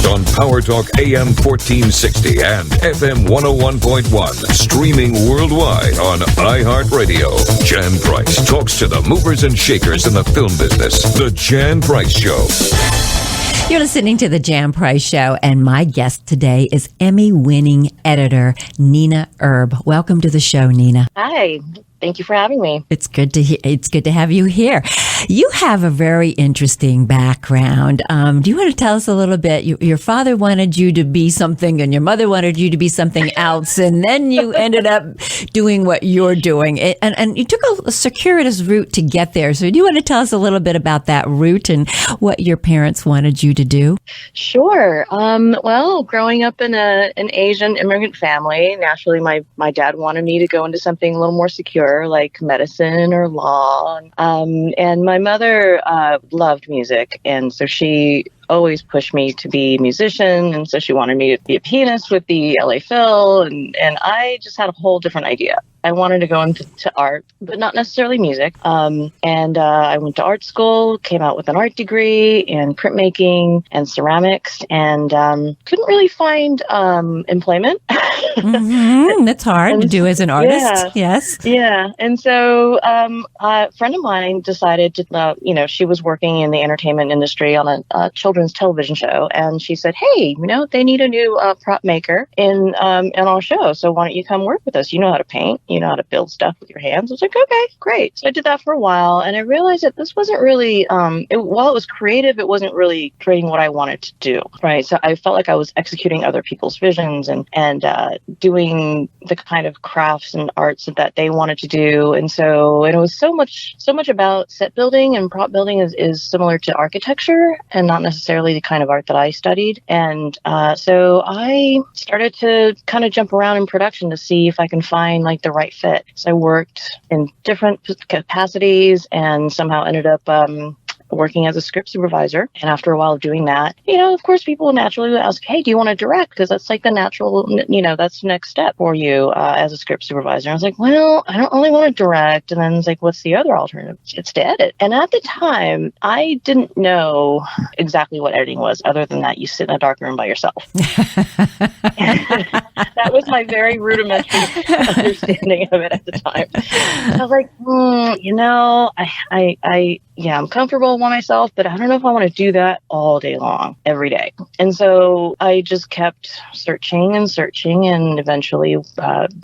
on Power Talk AM 1460 and FM 101.1. Streaming worldwide on iHeartRadio. Jan Price talks to the movers and shakers in the film business. The Jan Price Show. You're listening to The Jan Price Show, and my guest today is Emmy-winning editor Nena Erb. Welcome to the show, Nena. Hi. Thank you for having me. It's good to have you here. You have a very interesting background. Do you want to tell us a little bit? Your father wanted you to be something, and your mother wanted you to be something else, and then you ended up doing what you're doing. And you took a circuitous route to get there. So do you want to tell us a little bit about that route and what your parents wanted you to do? Sure. Well, growing up in an Asian immigrant family, naturally my dad wanted me to go into something a little more secure, like medicine or law. And my mother loved music, and so she always pushed me to be a musician, and so she wanted me to be a pianist with the LA Phil, and I just had a whole different idea. I wanted to go into art, but not necessarily music. And I went to art school, came out with an art degree in printmaking and ceramics, and couldn't really find employment. That's hard to do as an artist. Yeah, yes. Yeah. And so a friend of mine decided to, she was working in the entertainment industry on a children's television show. And she said, hey, they need a new prop maker in our show. So why don't you come work with us? You know how to paint. You know how to build stuff with your hands. I was like, okay, great. So I did that for a while. And I realized that this wasn't really, while it was creative, it wasn't really creating what I wanted to do. Right. So I felt like I was executing other people's visions and doing the kind of crafts and arts that they wanted to do. And it was so much about set building, and prop building is similar to architecture and not necessarily the kind of art that I studied. And so I started to kind of jump around in production to see if I can find like the right fit. So I worked in different capacities and somehow ended up working as a script supervisor. And after a while of doing that, of course, people naturally would ask, hey, do you want to direct? Because that's like the natural, that's the next step for you as a script supervisor. And I was like, well, I don't really want to direct. And then it's like, what's the other alternative? It's to edit. And at the time, I didn't know exactly what editing was, other than that you sit in a dark room by yourself. That was my very rudimentary understanding of it at the time. I was like, I'm comfortable by myself, but I don't know if I want to do that all day long, every day. And so I just kept searching and eventually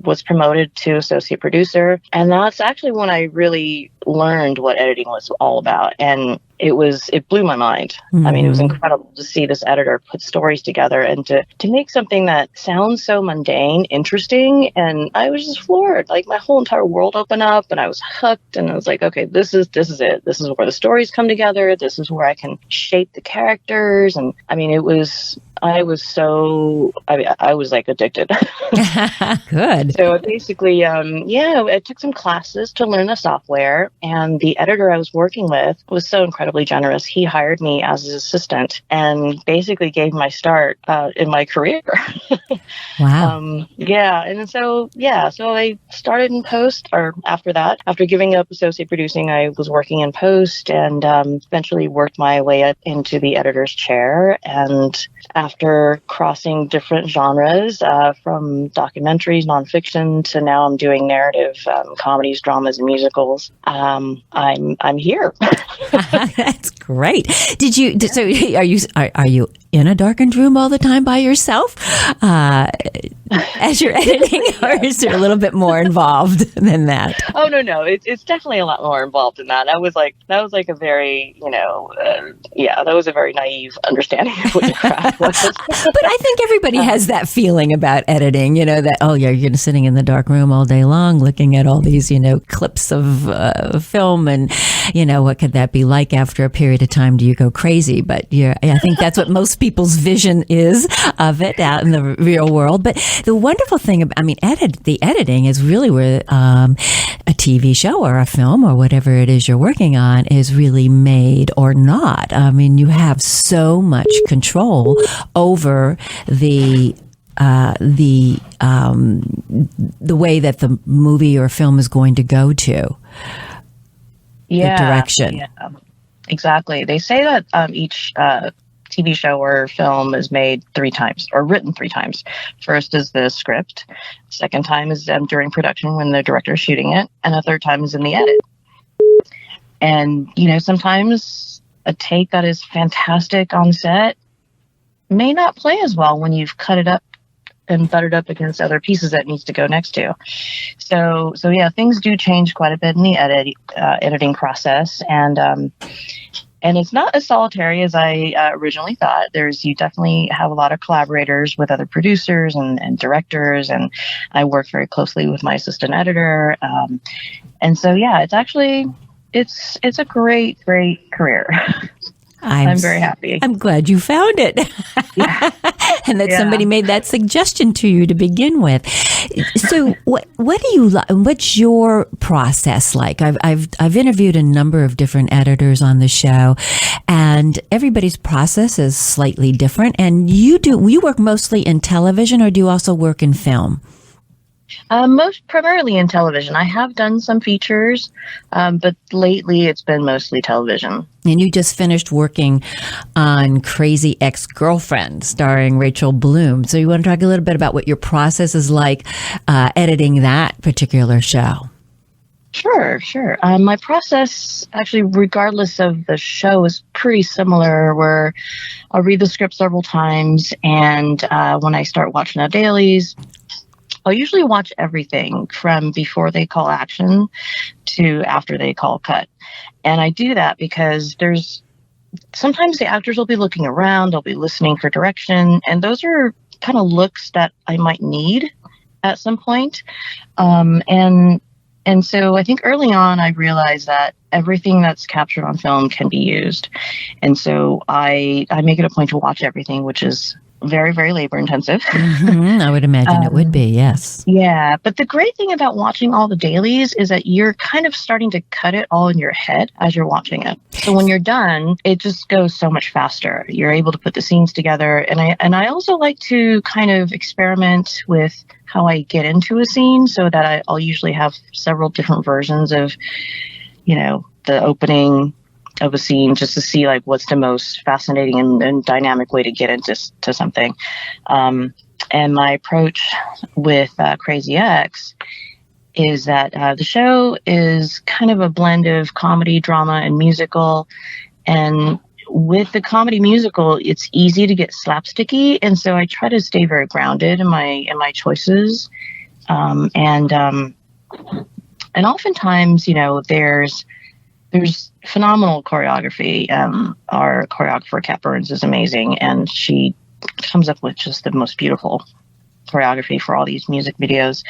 was promoted to associate producer. And that's actually when I really learned what editing was all about. And it blew my mind. Mm-hmm. I mean, it was incredible to see this editor put stories together and to make something that sounds so mundane interesting. And I was just floored. Like my whole entire world opened up and I was hooked, and I was like, okay, this is it. This is where the stories come together. This is where I can shape the characters. And I mean, I was like addicted. Good. So basically, I took some classes to learn the software, and the editor I was working with was so incredibly generous. He hired me as his assistant and basically gave my start in my career. Wow. So I started in post, or after that, after giving up associate producing, I was working in post and eventually worked my way up into the editor's chair. And after crossing different genres, from documentaries, nonfiction, to now I'm doing narrative comedies, dramas, and musicals, I'm here. That's great. So are you in a darkened room all the time by yourself as you're editing, or is there a little bit more involved than that? Oh, no. It's definitely a lot more involved than that. That was like a very, that was a very naive understanding of what the craft was. But I think everybody has that feeling about editing, that, you're going to sitting in the dark room all day long looking at all these, clips of film, and, what could that be like after a period of time? Do you go crazy? But I think that's what most people's vision is of it out in the real world. But the wonderful thing about, the editing is really where a TV show or a film or whatever it is you're working on is really made or not. You have so much control over the way that the movie or film is going to go to. The direction. Yeah, exactly. They say that each TV show or film is made 3 times or written 3 times. First is the script. Second time is during production when the director is shooting it. And the third time is in the edit. And, sometimes a take that is fantastic on set may not play as well when you've cut it up and buttered up against other pieces that needs to go next to. So yeah, things do change quite a bit in the editing process. And it's not as solitary as I originally thought. You definitely have a lot of collaborators with other producers and directors, and I work very closely with my assistant editor. And so, yeah, it's a great career. I'm very happy. I'm glad you found it. Yeah. And that somebody made that suggestion to you to begin with. So what do you like? What's your process like? I've interviewed a number of different editors on the show, and everybody's process is slightly different. And you work mostly in television, or do you also work in film? Most primarily in television. I have done some features, but lately it's been mostly television. And you just finished working on Crazy Ex-Girlfriend, starring Rachel Bloom. So you want to talk a little bit about what your process is like editing that particular show? Sure. My process, actually, regardless of the show, is pretty similar, where I'll read the script several times, and when I start watching the dailies, I'll usually watch everything from before they call action to after they call cut. And I do that because sometimes the actors will be looking around, they'll be listening for direction, and those are kind of looks that I might need at some point. And so I think early on I realized that everything that's captured on film can be used. And so I make it a point to watch everything, which is very, very labor intensive. I would imagine it would be, yes. Yeah. But the great thing about watching all the dailies is that you're kind of starting to cut it all in your head as you're watching it. So when you're done, it just goes so much faster. You're able to put the scenes together. And I also like to kind of experiment with how I get into a scene, so that I'll usually have several different versions of, the opening of a scene, just to see like what's the most fascinating and dynamic way to get into something. And my approach with Crazy X is that the show is kind of a blend of comedy, drama, and musical. And with the comedy musical, it's easy to get slapsticky, and so I try to stay very grounded in my choices. And oftentimes, there's phenomenal choreography. Our choreographer, Kat Burns, is amazing, and she comes up with just the most beautiful choreography for all these music videos.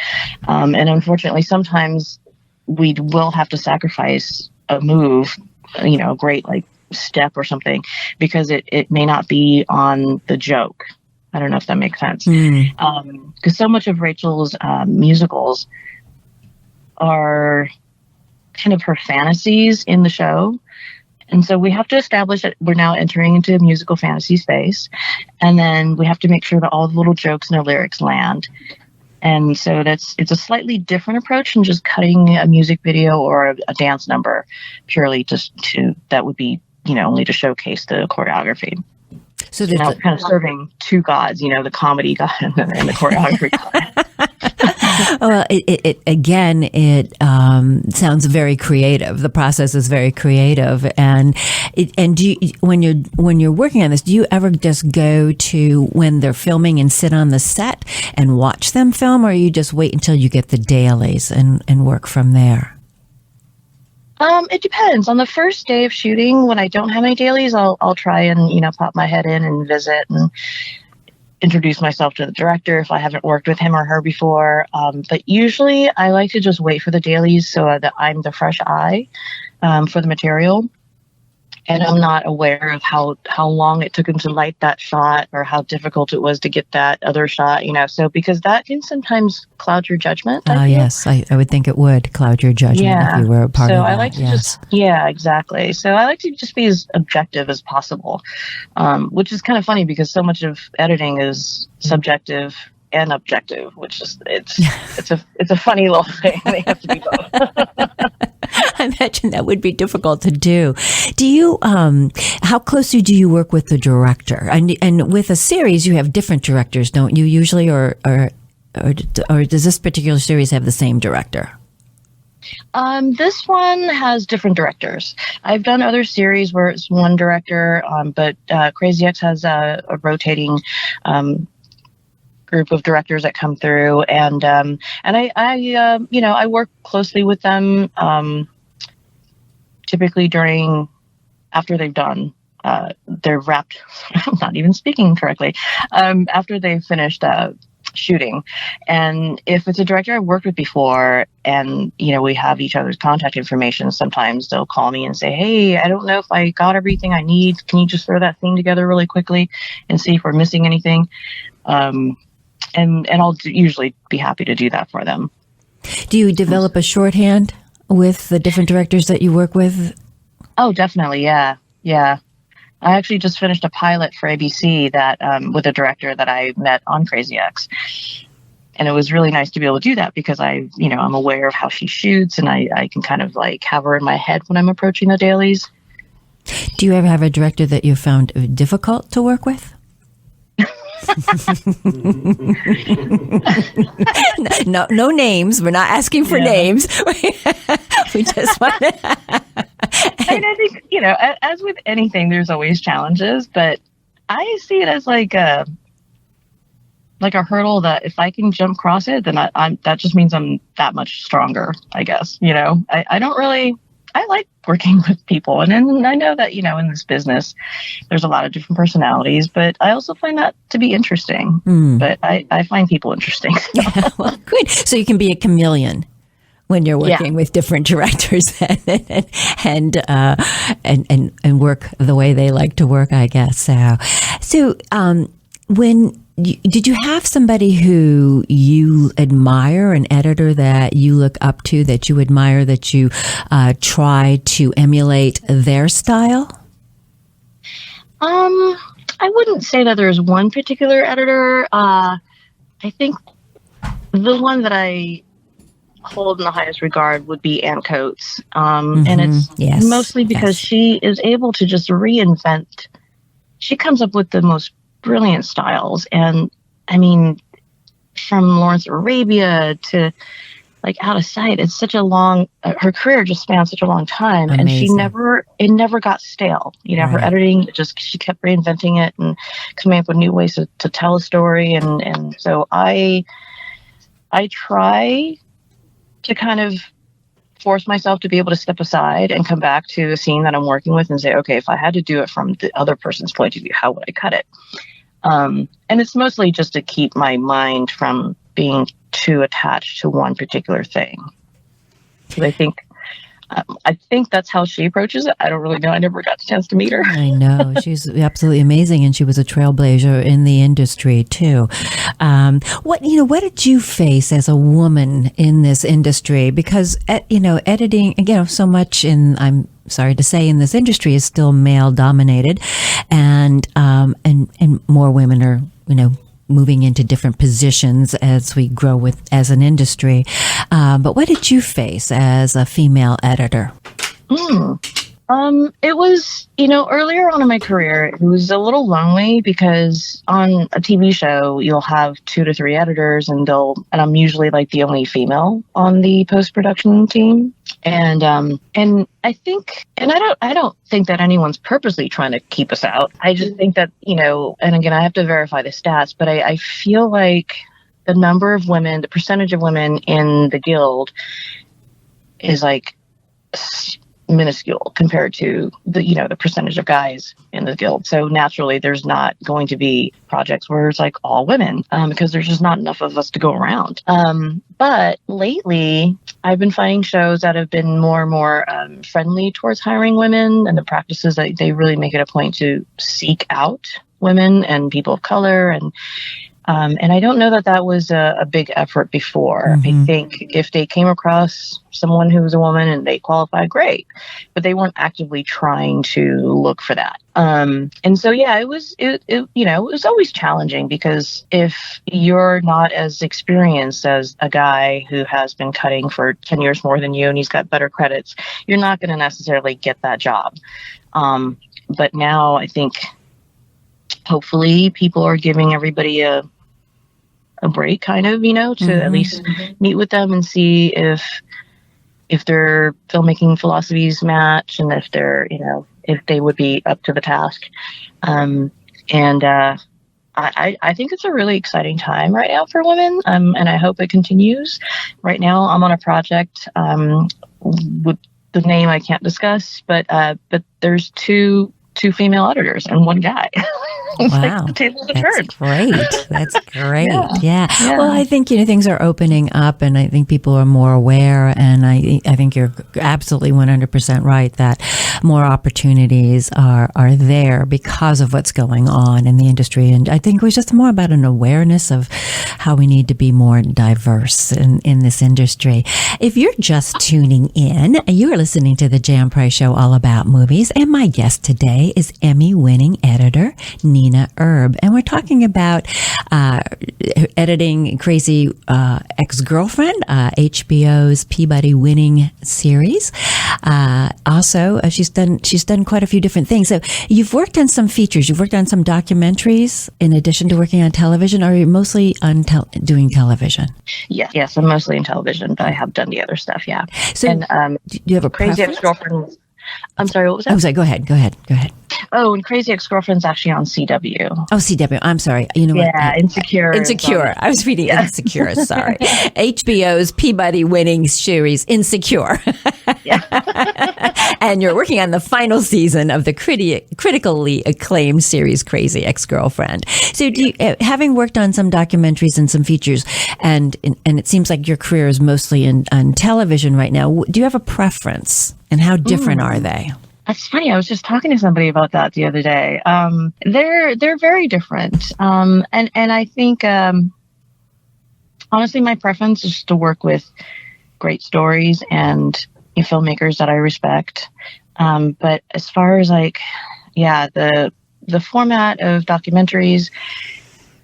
And unfortunately, sometimes we will have to sacrifice a move, a great like step or something, because it may not be on the joke. I don't know if that makes sense. Because so much of Rachel's musicals are kind of her fantasies in the show. And so we have to establish that we're now entering into a musical fantasy space. And then we have to make sure that all the little jokes and the lyrics land. And so it's a slightly different approach than just cutting a music video or a dance number purely that would be, only to showcase the choreography. So now kind of serving two gods, the comedy god and the choreography god. Well, it sounds very creative. The process is very creative, and do you, when you're working on this, do you ever just go to when they're filming and sit on the set and watch them film, or you just wait until you get the dailies and work from there? It depends. On the first day of shooting, when I don't have any dailies, I'll try and pop my head in and visit and introduce myself to the director if I haven't worked with him or her before. But usually I like to just wait for the dailies so that I'm the fresh eye for the material. And I'm not aware of how long it took him to light that shot or how difficult it was to get that other shot, So because that can sometimes cloud your judgment. Oh, yes. I would think it would cloud your judgment if you were a part of that. So I like to exactly. So I like to just be as objective as possible, which is kind of funny because so much of editing is subjective and objective, which is it's a funny little thing. They have to be both. I imagine that would be difficult to do. Do you, how closely do you work with the director? And with a series, you have different directors, don't you usually, or does this particular series have the same director? This one has different directors. I've done other series where it's one director, but Crazy Ex has a rotating group of directors that come through, and I work closely with them. Typically after they've done, they're wrapped. I'm not even speaking correctly. After they've finished shooting, and if it's a director I've worked with before, and we have each other's contact information, sometimes they'll call me and say, "Hey, I don't know if I got everything I need. Can you just throw that thing together really quickly and see if we're missing anything?" And I'll usually be happy to do that for them. Do you develop a shorthand with the different directors that you work with? Oh, definitely. Yeah. I actually just finished a pilot for ABC that with a director that I met on Crazy Ex. And it was really nice to be able to do that because I'm aware of how she shoots, and I can kind of like have her in my head when I'm approaching the dailies. Do you ever have a director that you found difficult to work with? No names. We're not asking for names. We just want to. I think, as with anything, there's always challenges, but I see it as like a hurdle that if I can jump across it, then that just means I'm that much stronger, I guess. I like working with people. And then I know that, in this business, there's a lot of different personalities, but I also find that to be interesting. But I find people interesting. Yeah, well, good. So you can be a chameleon when you're working with different directors and work the way they like to work, I guess. So did you have somebody who you admire, an editor that you look up to, that you admire, that you try to emulate their style? I wouldn't say that there's one particular editor. I think the one that I hold in the highest regard would be Ann Coates. And it's mostly because she is able to just reinvent. She comes up with the most brilliant styles. And I mean, from Lawrence of Arabia to like Out of Sight, it's such a long, her career just spans such a long time. Amazing. And it never got stale. Her editing, she kept reinventing it and coming up with new ways to tell a story. And so I try to kind of force myself to be able to step aside and come back to a scene that I'm working with and say, okay, if I had to do it from the other person's point of view, how would I cut it? And it's mostly just to keep my mind from being too attached to one particular thing. Because I think that's how she approaches it. I don't really know. I never got the chance to meet her. I know. She's absolutely amazing, and she was a trailblazer in the industry too. What did you face as a woman in this industry? Because editing, so much I'm sorry to say, in this industry is still male dominated, and more women are moving into different positions as we grow as an industry. But what did you face as a female editor? It was, earlier on in my career, it was a little lonely because on a TV show, you'll have 2 to 3 editors and I'm usually like the only female on the post-production team. And I think, and I don't think that anyone's purposely trying to keep us out. I just think that, and again, I have to verify the stats, but I feel like the number of women, the percentage of women in the guild is like minuscule compared to the percentage of guys in the guild. So naturally, there's not going to be projects where it's like all women because there's just not enough of us to go around. But lately, I've been finding shows that have been more and more friendly towards hiring women, and the practices that they really make it a point to seek out women and people of color. And And I don't know that that was a big effort before. I think if they came across someone who was a woman and they qualified, great, but they weren't actively trying to look for that. And so, yeah, it was always challenging, because if you're not as experienced as a guy who has been cutting for 10 years more than you and he's got better credits, you're not going to necessarily get that job. But now I think hopefully people are giving everybody a break, kind of, to at least meet with them and see if their filmmaking philosophies match, and if they're, if they would be up to the task. I think it's a really exciting time right now for women, and I hope it continues. Right now, I'm on a project with the name I can't discuss, but there's two female editors and one guy. Wow. That's great. That's great. Yeah. Well, I think, things are opening up, and I think people are more aware, and I think you're absolutely 100% right that more opportunities are there because of what's going on in the industry. And I think it was just more about an awareness of how we need to be more diverse in this industry. If you're just tuning in, you are listening to the Jan Price Show, all about movies, and my guest today is Emmy-winning editor Nena Erb, and we're talking about editing Crazy Ex-Girlfriend, HBO's Peabody-winning series. Also, she's done quite a few different things. So you've worked on some features, you've worked on some documentaries in addition to working on television, or are you mostly on doing television? Yes, I'm mostly in television, but I have done the other stuff. Yeah. So, and, do you have a Crazy preference? Ex-Girlfriend? I'm sorry, what was that? I was like, go ahead. Oh, and Crazy Ex-Girlfriend's actually on CW. Oh, CW. I'm sorry. You know what? Yeah, Insecure. I was reading Insecure. Sorry. HBO's Peabody-winning series, Insecure. Yeah. And you're working on the final season of the critically acclaimed series, Crazy Ex-Girlfriend. So, do you, having worked on some documentaries and some features, and it seems like your career is mostly on television right now, do you have a preference? And how different are they? That's funny. I was just talking to somebody about that the other day. They're very different. And I think, honestly, my preference is to work with great stories and filmmakers that I respect. But as far as the format of documentaries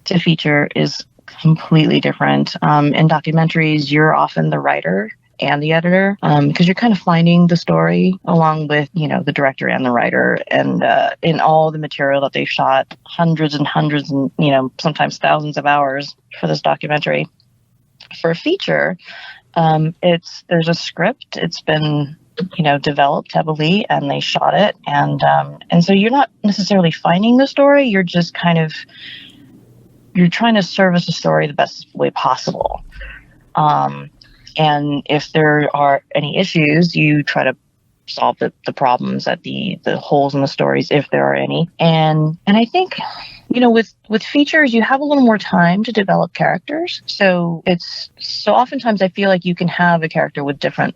to feature is completely different. In documentaries, you're often the writer and the editor, because you're kind of finding the story along with, the director and the writer, and in all the material that they've shot, hundreds and hundreds and, sometimes thousands of hours for this documentary. For a feature, there's a script. It's been, developed heavily, and they shot it. And so you're not necessarily finding the story. You're just you're trying to service the story the best way possible. And if there are any issues, you try to solve the problems at the holes in the stories, if there are any. And I think, with features, you have a little more time to develop characters. So oftentimes I feel like you can have a character with different,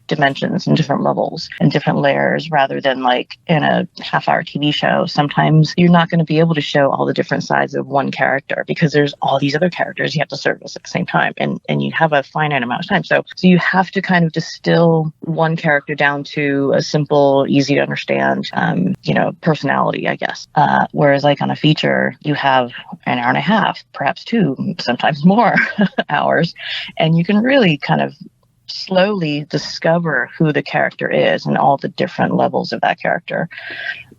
dimensions and different levels and different layers, rather than like in a half-hour TV show. Sometimes you're not going to be able to show all the different sides of one character, because there's all these other characters you have to service at the same time, and you have a finite amount of time. So you have to kind of distill one character down to a simple, easy to understand, personality, I guess. Whereas like on a feature, you have an hour and a half, perhaps 2, sometimes more hours, and you can really kind of slowly discover who the character is and all the different levels of that character.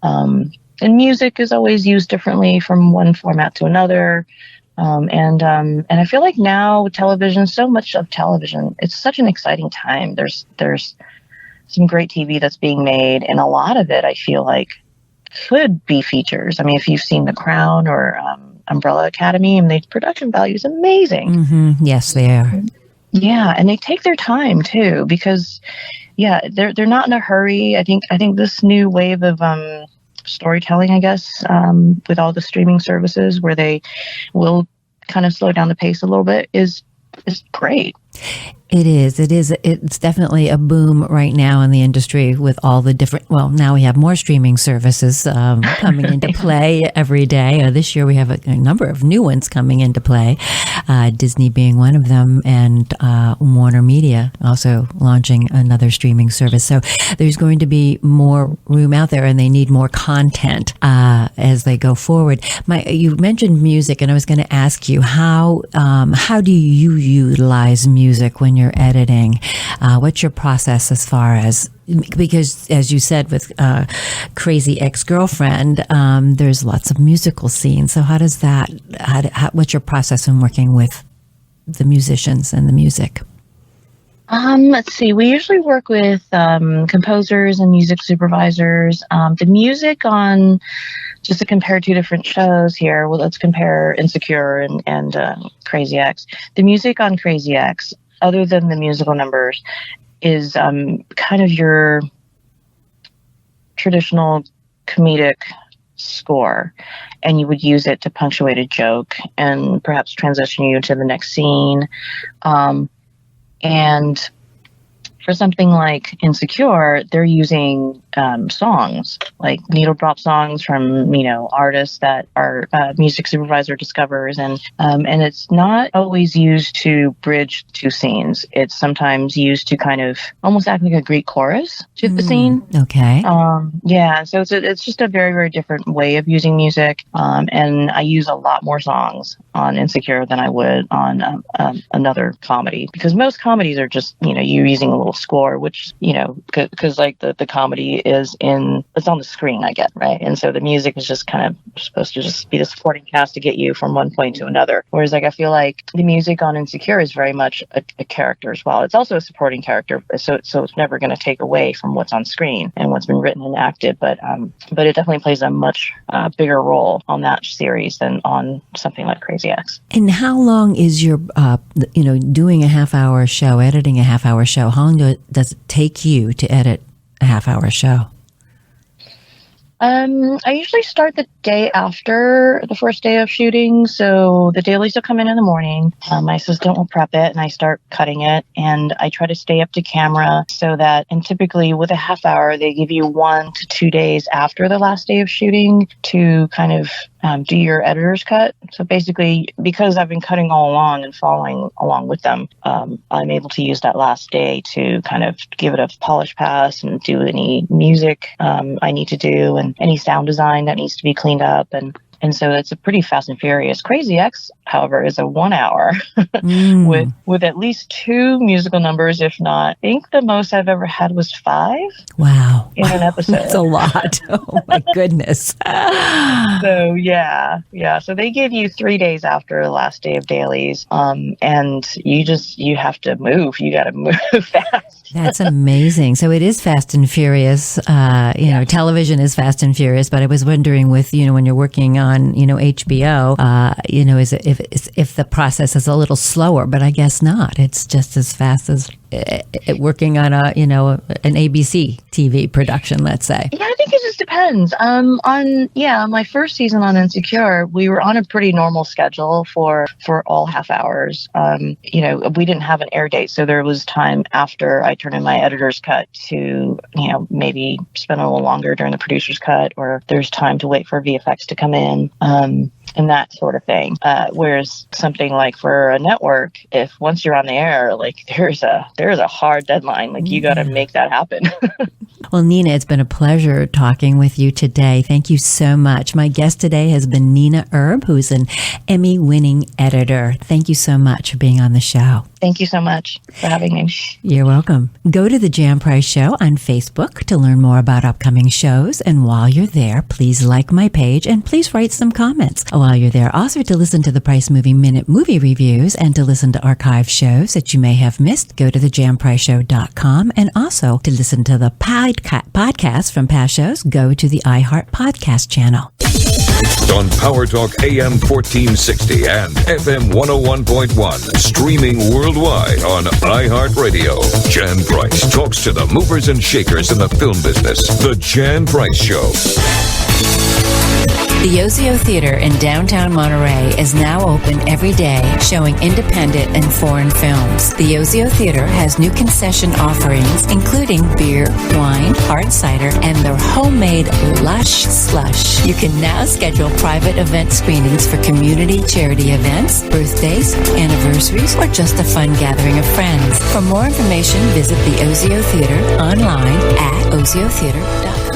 And music is always used differently from one format to another. And I feel like now television, so much of television, it's such an exciting time. There's some great TV that's being made, and a lot of it I feel like could be features. I mean, if you've seen The Crown or Umbrella Academy, and the production value is amazing. Mm-hmm. Yes, they are. Yeah, and they take their time too, because they're not in a hurry. I think this new wave of storytelling, I guess, with all the streaming services where they will kind of slow down the pace a little bit is great. It is. It's definitely a boom right now in the industry with all the different, well, now we have more streaming services coming into play every day. This year we have a number of new ones coming into play, Disney being one of them, and Warner Media also launching another streaming service. So there's going to be more room out there, and they need more content as they go forward. You mentioned music, and I was going to ask you, how do you utilize music when you're editing? What's your process as far as, because as you said with Crazy Ex-Girlfriend, there's lots of musical scenes. So how does that, what's your process in working with the musicians and the music? Let's see. We usually work with composers and music supervisors. The music on, just to compare two different shows here, well, let's compare Insecure and Crazy Ex. The music on Crazy Ex, other than the musical numbers, is kind of your traditional comedic score, and you would use it to punctuate a joke and perhaps transition you to the next scene. And for something like Insecure, they're using songs, like needle drop songs from, artists that our music supervisor discovers. And it's not always used to bridge two scenes. It's sometimes used to kind of almost act like a Greek chorus to the scene. Okay. Yeah. So it's just a very, very different way of using music. And I use a lot more songs on Insecure than I would on another comedy, because most comedies are just, you're using a little score, which, because like the comedy it's on the screen, I get, right? And so the music is just kind of supposed to just be the supporting cast to get you from one point to another. Whereas like I feel like the music on Insecure is very much a character as well. It's also a supporting character, so it's never going to take away from what's on screen and what's been written and acted. But it definitely plays a much bigger role on that series than on something like Crazy Ex. And how long is your, doing a half-hour show, editing a half-hour show? How long does it take you to edit a half-hour show? I usually start the day after the first day of shooting. So the dailies will come in the morning. My assistant will prep it and I start cutting it. And I try to stay up to camera so that, and typically with a half hour, they give you 1 to 2 days after the last day of shooting to kind of do your editor's cut. So basically, because I've been cutting all along and following along with them, I'm able to use that last day to kind of give it a polish pass and do any music I need to do and any sound design that needs to be cleaned up. And so it's a pretty fast and furious. Crazy Ex, however, is a 1 hour with at least 2 musical numbers, if not. I think the most I've ever had was 5. Wow. In an episode. That's a lot. Oh, my goodness. So, yeah. So they give you 3 days after the last day of dailies. And you have to move. You got to move fast. That's amazing. So it is fast and furious. Television is fast and furious, but I was wondering with, when you're working on, HBO, is it, if the process is a little slower, but I guess not. It's just as fast as working on an ABC TV production, let's say. Yeah, I think it just depends. On my first season on Insecure, we were on a pretty normal schedule for all half hours. We didn't have an air date, so there was time after I turned in my editor's cut to, maybe spend a little longer during the producer's cut, or there's time to wait for VFX to come in. And that sort of thing. Whereas something like for a network, if once you're on the air, like there's a hard deadline, like you got to make that happen. Well, Nena, it's been a pleasure talking with you today. Thank you so much. My guest today has been Nena Erb, who's an Emmy-winning editor. Thank you so much for being on the show. Thank you so much for having me. You're welcome. Go to The Jan Price Show on Facebook to learn more about upcoming shows. And while you're there, please like my page and please write some comments. While you're there, also to listen to the Price Movie Minute movie reviews and to listen to archive shows that you may have missed, go to thejanpriceshow.com. And also to listen to the podcast from past shows, go to the iHeart Podcast channel. On Power Talk AM 1460 and FM 101.1. Streaming worldwide on iHeartRadio. Jan Price talks to the movers and shakers in the film business. The Jan Price Show. The Ozio Theater in downtown Monterey is now open every day, showing independent and foreign films. The Ozio Theater has new concession offerings, including beer, wine, hard cider, and their homemade Lush Slush. You can now schedule private event screenings for community charity events, birthdays, anniversaries, or just a fun gathering of friends. For more information, visit the Ozio Theater online at oziotheater.com.